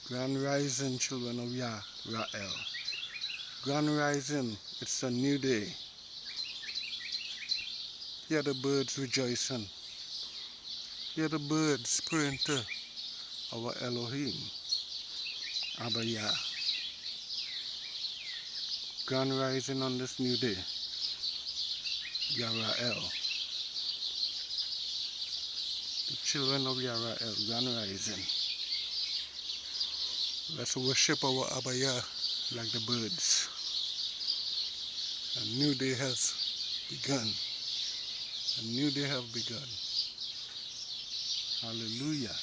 Grand Rising, children of Yah, Ra'el. Grand Rising, it's a new day. Hear the birds rejoicing. Hear the birds praying to our Elohim, Abba Yah. Grand Rising on this new day, Yah Ra'el. The children of Yah Ra'el, Grand Rising. Let's worship our Abba Yah like the birds. A new day has begun. A new day has begun. Hallelujah.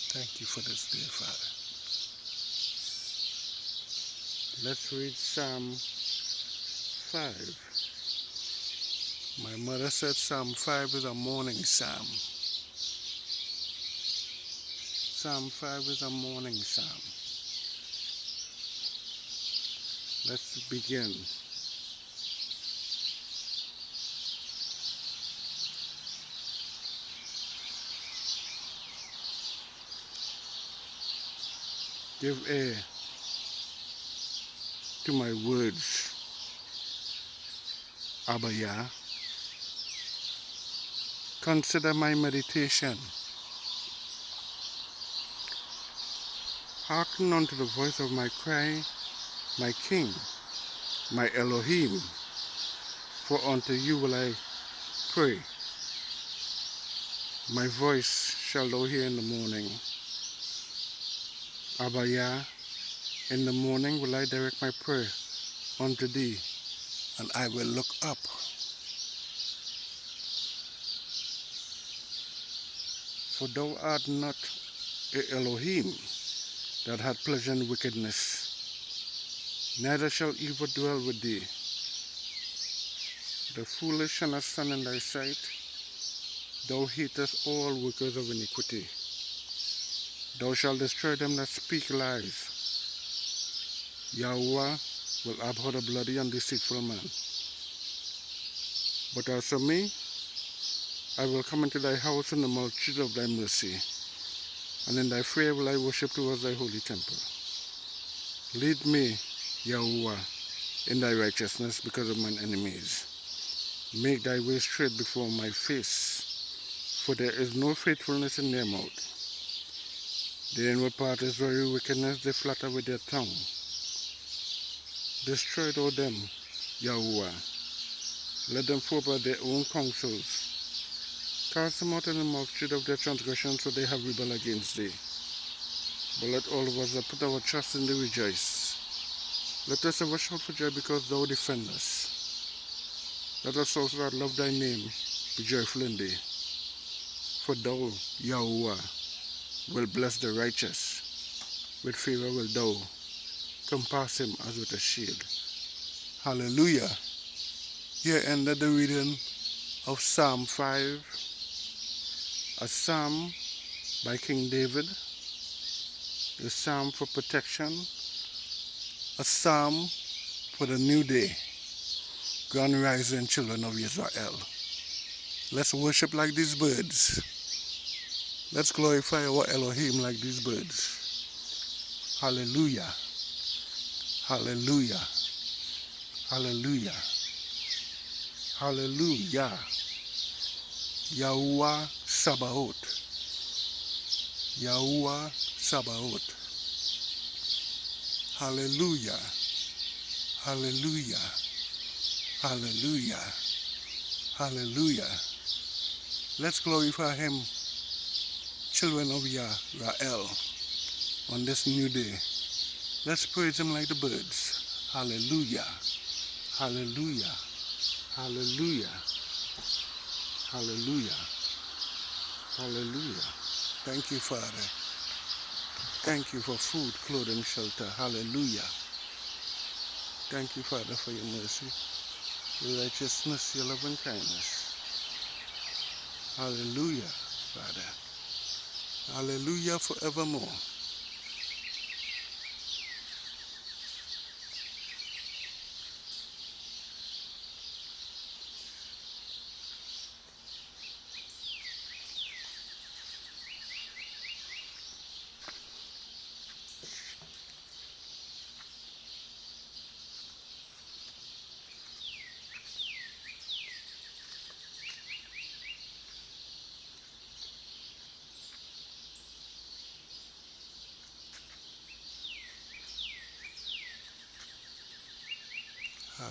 Thank you for this day, Father. Let's read Psalm 5. My mother said Psalm 5 is a morning psalm. Psalm 5 is a morning psalm. Let's begin. Give ear to my words, Abba Yah. Consider my meditation. Hearken unto the voice of my cry, my King, my Elohim, for unto you will I pray. My voice shall thou hear in the morning. Abba Yah, in the morning will I direct my prayer unto thee, and I will look up. For thou art not a Elohim that hath pleasure in wickedness, neither shall evil dwell with thee. The foolish shall not stand in thy sight. Thou hatest all workers of iniquity. Thou shalt destroy them that speak lies. Yahweh will abhor the bloody and deceitful man. But as for me, I will come into thy house in the multitude of thy mercy, and in thy fear will I worship towards thy holy temple. Lead me, Yahweh, in thy righteousness because of mine enemies. Make thy way straight before my face, for there is no faithfulness in their mouth. Their inward part is very wickedness, they flatter with their tongue. Destroy thou them, Yahweh. Let them fall by their own counsels. Cast them out in the multitude of their transgressions, for they have rebelled against thee. But let all of us that put our trust in thee rejoice. Let us ever shout for joy because thou defend us. Let us also that love thy name be joyful in thee. For thou, Yahweh, will bless the righteous. With favor will thou compass him as with a shield. Hallelujah. Here ended the reading of Psalm 5, a psalm by King David, a psalm for protection, a psalm for the new day. Grand Rising, children of Israel. Let's worship like these birds. Let's glorify our Elohim like these birds. Hallelujah. Hallelujah. Hallelujah. Hallelujah. Yahuwah Sabaoth. Yahuwah Sabaoth. Hallelujah. Hallelujah. Hallelujah. Hallelujah. Let's glorify him, children of Yah Ra'el, on this new day. Let's praise him like the birds. Hallelujah. Hallelujah. Hallelujah. Hallelujah. Hallelujah. Thank you, Father. Thank you for food, clothing, shelter. Hallelujah. Thank you, Father, for your mercy, your righteousness, your love and kindness. Hallelujah, Father. Hallelujah forevermore.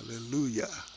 Hallelujah.